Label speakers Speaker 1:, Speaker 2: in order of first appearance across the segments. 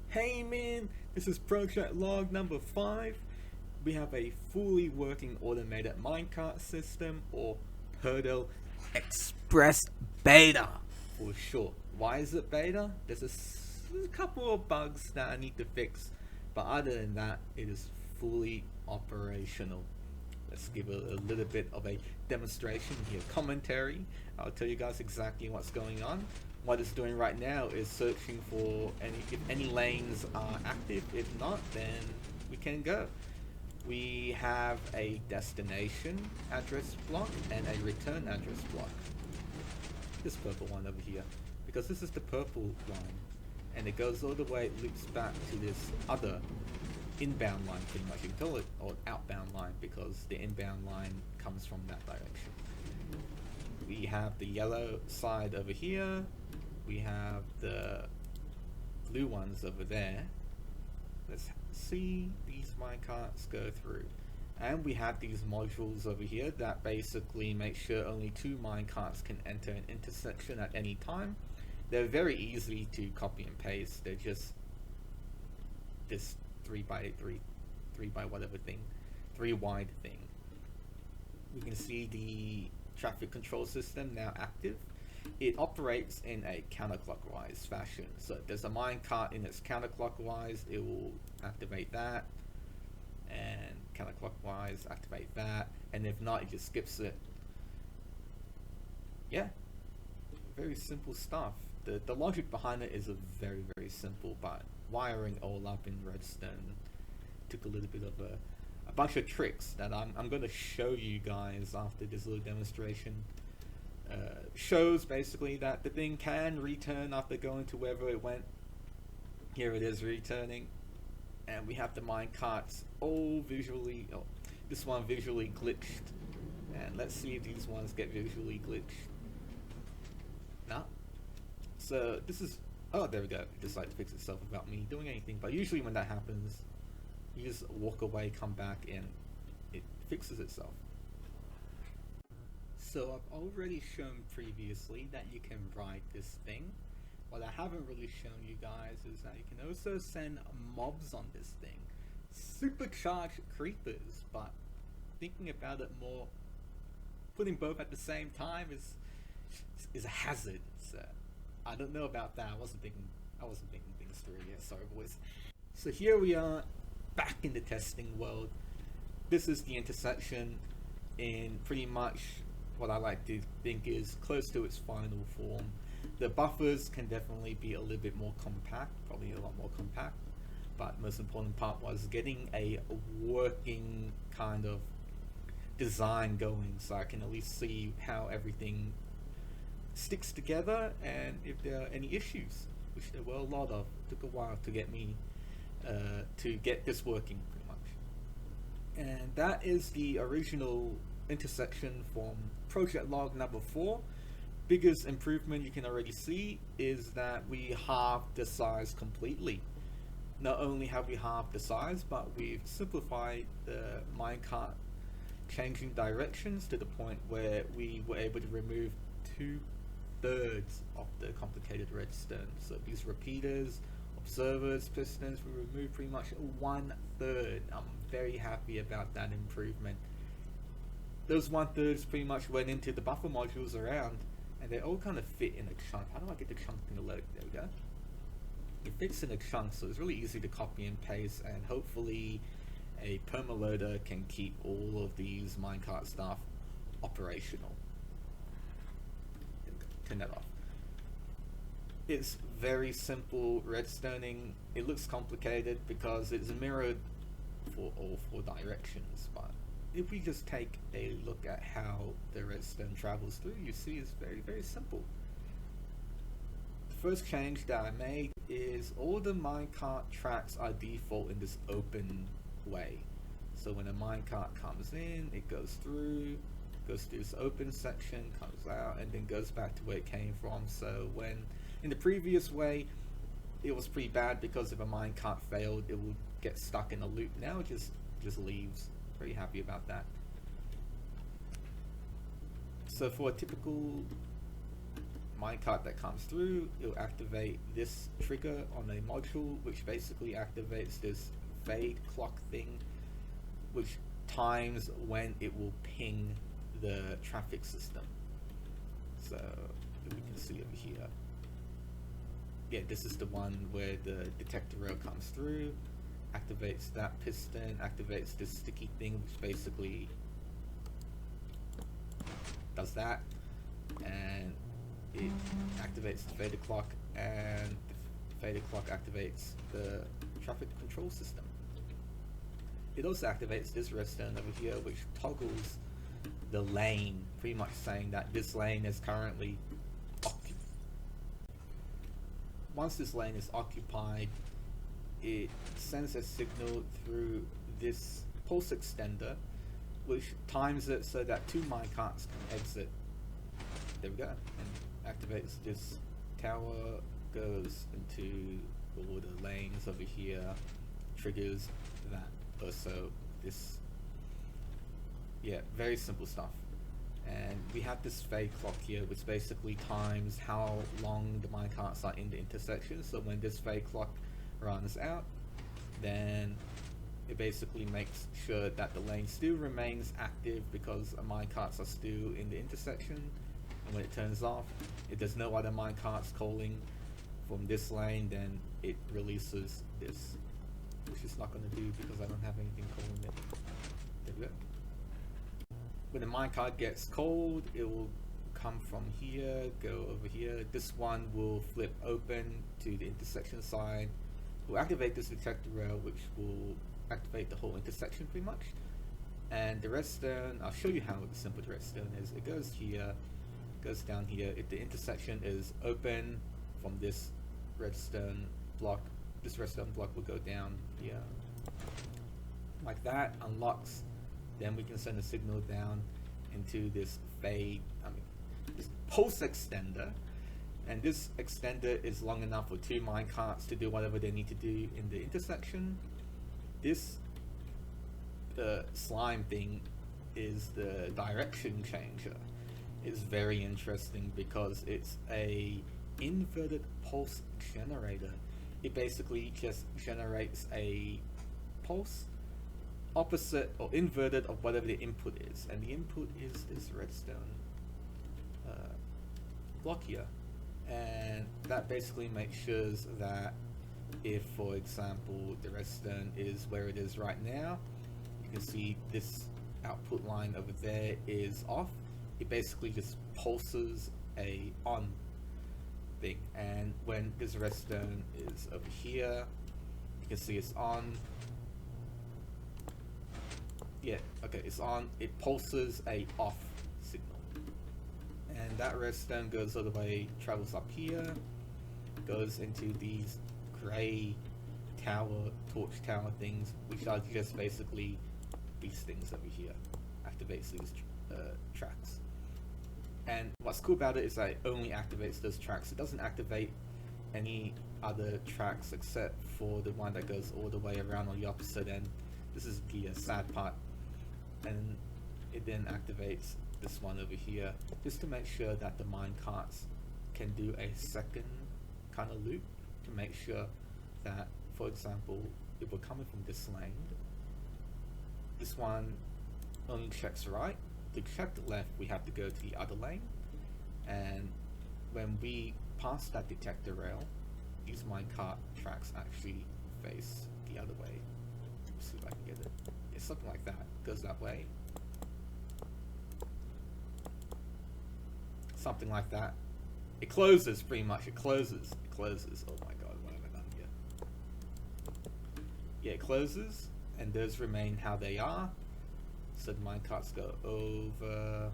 Speaker 1: Hey man, this is project log number 5. We have a fully working automated minecart system, or Purdel Express Beta for short. Why is it beta? There's a couple of bugs that I need to fix, but other than that, it is fully operational. Let's give a little bit of a demonstration here. Commentary. I'll tell you guys exactly what's going on. What it's doing right now is searching for if any lanes are active. If not, then we can go. We have a destination address block and a return address block. This purple one over here, because this is the purple line, and it goes all the way, it loops back to this other inbound line, pretty much you can call it, or outbound line, because the inbound line comes from that direction. We have the yellow side over here, we have the blue ones over there. Let's see these minecarts go through, and we have these modules over here that basically make sure only 2 minecarts can enter an intersection at any time. They're very easy to copy and paste. They're just this 3 by whatever thing, 3 wide thing. We can see the traffic control system now active. It operates in a counterclockwise fashion. So if there's a minecart in its counterclockwise, it will activate that, and counterclockwise activate that, and if not, it just skips it. Yeah, very simple stuff. The logic behind it is very simple, but wiring all up in redstone took a little bit of a bunch of tricks that I'm going to show you guys after this little demonstration. Shows basically that the thing can return after going to wherever it went. Here it is returning, and we have the minecarts all visually, this one visually glitched, and let's see if these ones get visually glitched. No. So this is, oh, there we go. It decided to fix itself without me doing anything. But usually when that happens, you just walk away, come back, and it fixes itself. So I've already shown previously that you can write this thing. What I haven't really shown you guys is that you can also send mobs on this thing. Supercharged creepers, but thinking about it more, putting both at the same time is a hazard. So I don't know about that. I wasn't thinking things through yet. Sorry, boys. So here we are, back in the testing world. This is the intersection in pretty much what I like to think is close to its final form. The buffers can definitely be a little bit more compact, probably a lot more compact, but most important part was getting a working kind of design going, so I can at least see how everything sticks together and if there are any issues, which there were a lot of. It took a while to get me to get this working pretty much. And that is the original intersection from project log number 4. Biggest improvement you can already see is that we halved the size completely. Not only have we halved the size, but we've simplified the minecart changing directions to the point where we were able to remove 2/3 of the complicated redstone. So these repeaters, observers, pistons, we removed pretty much 1/3. I'm very happy about that improvement. Those 1/3 pretty much went into the buffer modules around, and they all kind of fit in a chunk. How do I get the chunk thing to load? There we go. It fits in a chunk, so it's really easy to copy and paste, and hopefully a permaloader can keep all of these minecart stuff operational. Turn that off. It's very simple redstoning. It looks complicated because it's mirrored for all 4 directions, but if we just take a look at how the redstone travels through, you see it's very simple. The first change that I made is all the minecart tracks are default in this open way. So when a minecart comes in, it goes through this open section, comes out, and then goes back to where it came from. So when in the previous way, it was pretty bad because if a minecart failed, it would get stuck in a loop. Now it just leaves. Very happy about that. So for a typical minecart that comes through, it'll activate this trigger on a module, which basically activates this fade clock thing, which times when it will ping the traffic system. So we can see over here. Yeah, this is the one where the detector rail comes through, activates that piston, activates this sticky thing, which basically does that, and it activates the fader clock, and the fader clock activates the traffic control system. It also activates this redstone over here, which toggles the lane, pretty much saying that this lane is currently occupied. Once this lane is occupied, it sends a signal through this pulse extender, which times it so that 2 minecarts can exit. There we go, and activates this tower, goes into all the lanes over here, triggers that. Also this, yeah, very simple stuff. And we have this fade clock here, which basically times how long the minecarts are in the intersection. So when this fade clock runs out, then it basically makes sure that the lane still remains active because minecarts are still in the intersection. And when it turns off, if there's no other minecarts calling from this lane, then it releases this, which it's not going to do because I don't have anything calling it. There we go. When the minecart gets called, it will come from here, go over here. This one will flip open to the intersection side. We'll activate this detector rail, which will activate the whole intersection pretty much. And the redstone, I'll show you how simple the redstone is. It goes here, goes down here. If the intersection is open from this redstone block, this redstone block will go down here. Like that, unlocks. Then we can send a signal down into this this pulse extender. And this extender is long enough for 2 minecarts to do whatever they need to do in the intersection. This slime thing is the direction changer. It's very interesting because it's a inverted pulse generator. It basically just generates a pulse opposite or inverted of whatever the input is, and the input is this redstone block here. And that basically makes sure that if, for example, the redstone is where it is right now, you can see this output line over there is off. It basically just pulses a on thing, and when this redstone is over here, you can see it's on. Yeah, okay, it's on. It pulses a off signal, and that redstone goes all the way, travels up here, goes into these gray tower, torch tower things, which are just basically these things over here. Activates these tracks. And what's cool about it is that it only activates those tracks. It doesn't activate any other tracks except for the one that goes all the way around on the opposite end. This is the sad part. And it then activates this one over here, just to make sure that the minecarts can do a second kind of loop, to make sure that, for example, if we're coming from this lane, this one only checks right. To check left, we have to go to the other lane, and when we pass that detector rail, these minecart tracks actually face the other way. Let's see if I can get it. It's something like that. Goes that way. Something like that. It closes pretty much. It closes. It closes. Oh my god, what have I done here? Yeah, it closes, and those remain how they are. So the minecarts go over,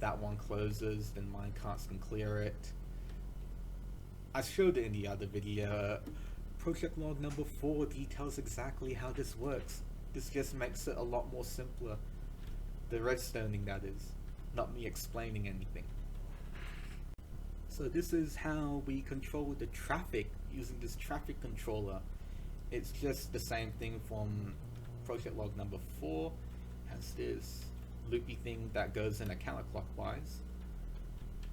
Speaker 1: that one closes, then minecarts can clear it. I showed it in the other video. Project log number 4 details exactly how this works. This just makes it a lot more simpler. The redstoning, that is, not me explaining anything. So this is how we control the traffic using this traffic controller. It's just the same thing from project log number 4. Has this loopy thing that goes in a counterclockwise,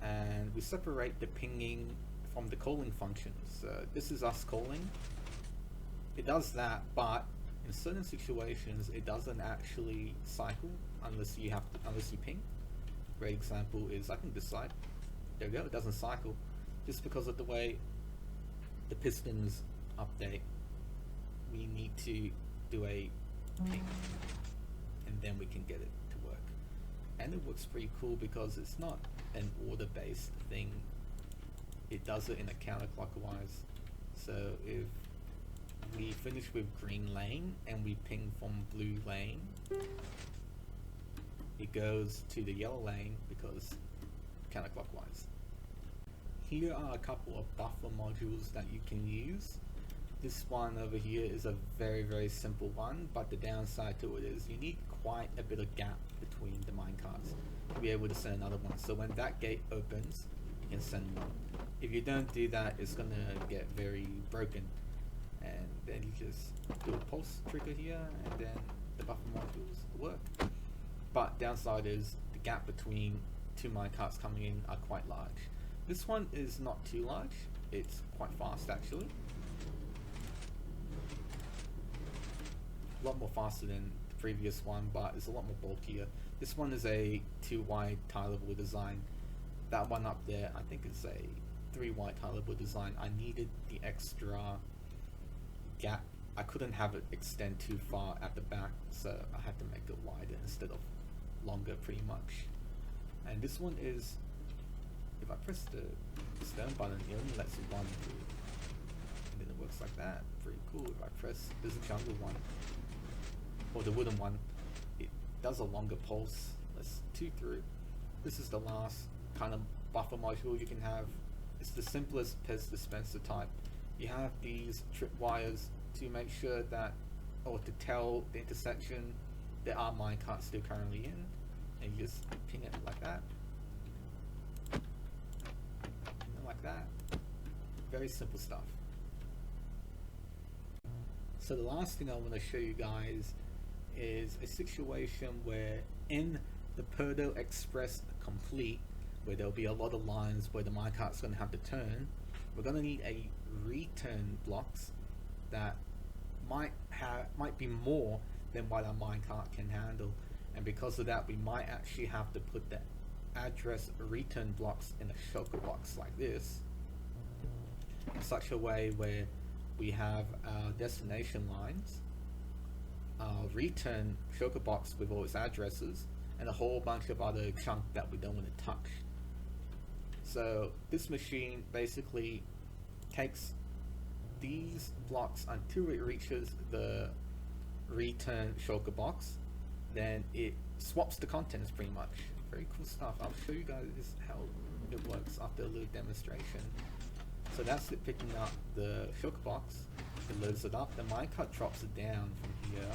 Speaker 1: and we separate the pinging from the calling functions. So this is us calling. It does that, but in certain situations it doesn't actually cycle unless you ping. Great example is I think this side. There we go, it doesn't cycle just because of the way the pistons update. We need to do a ping and then we can get it to work. And it works pretty cool because it's not an order based thing. It does it in a counterclockwise. So if we finish with green lane and we ping from blue lane, it goes to the yellow lane because counterclockwise. Here are a couple of buffer modules that you can use. This one over here is a very simple one, but the downside to it is you need quite a bit of gap between the minecarts to be able to send another one. So when that gate opens, you can send one. If you don't do that, it's gonna get very broken. And then you just do a pulse trigger here, and then the buffer modules work. But downside is the gap between two minecarts coming in are quite large. This one is not too large, it's quite fast actually. A lot more faster than the previous one, but it's a lot more bulkier. This one is a 2-wide tileable design. That one up there, I think it's a 3-wide tileable design. I needed the extra gap. I couldn't have it extend too far at the back, so I had to make it wider instead of longer pretty much. And this one is, if I press the stone button, it only lets it run through. And then it works like that. Pretty cool. If I press this jungle one, or the wooden one, it does a longer pulse. Let's 2 through. This is the last kind of buffer module you can have. It's the simplest Pez dispenser type. You have these tripwires to make sure that, or to tell the intersection there are minecarts still currently in, and you just ping it like that. And like that. Very simple stuff. So the last thing I want to show you guys is a situation where in the Purdel Express Complete, where there'll be a lot of lines where the minecart's going to have to turn, we're going to need a return blocks that might be more than what our minecart can handle, and because of that we might actually have to put the address return blocks in a shulker box like this, in such a way where we have our destination lines, our return shulker box with all its addresses, and a whole bunch of other junk that we don't want to touch. So this machine basically takes these blocks until it reaches the return shulker box, then it swaps the contents pretty much. Very cool stuff. I'll show you guys how it works after a little demonstration. So that's it picking up the shulker box. It loads it up. The minecart drops it down from here,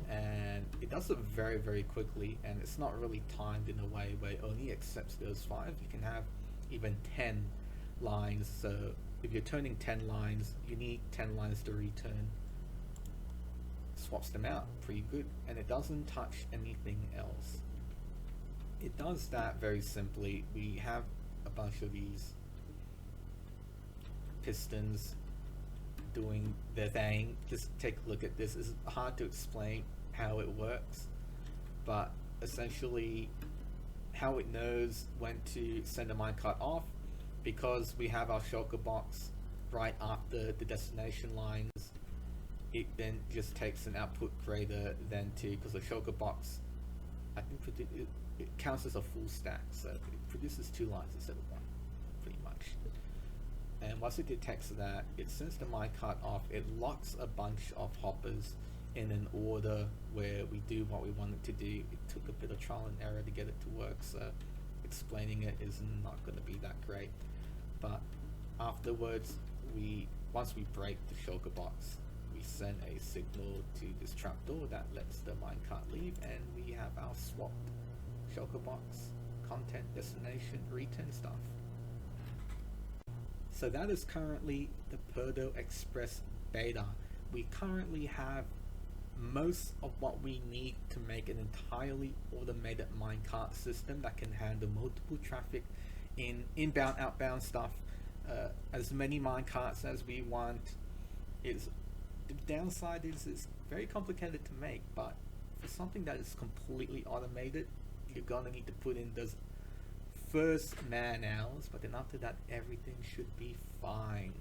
Speaker 1: and it does it very quickly, and it's not really timed in a way where it only accepts those 5. You can have even 10 lines. So if you're turning 10 lines, you need 10 lines to return. Swaps them out pretty good, and it doesn't touch anything else. It does that very simply. We have a bunch of these pistons doing their thing. Just take a look at this. It's hard to explain how it works, but essentially how it knows when to send a minecart off, because we have our shulker box right after the destination lines, it then just takes an output greater than 2, because the shulker box, I think it counts as a full stack, so it produces 2 lines instead of 1, pretty much. And once it detects that, it sends the minecart off. It locks a bunch of hoppers in an order where we do what we want it to do. It took a bit of trial and error to get it to work, so explaining it is not going to be that great. But afterwards, once we break the shulker box, we send a signal to this trapdoor that lets the minecart leave, and we have our swapped shulker box, content, destination, return stuff. So that is currently the Purdel Express beta. We currently have most of what we need to make an entirely automated minecart system that can handle multiple traffic in inbound, outbound stuff, as many minecarts as we want. Is the downside is it's very complicated to make, but for something that is completely automated, you're gonna need to put in those first man hours, but then after that everything should be fine.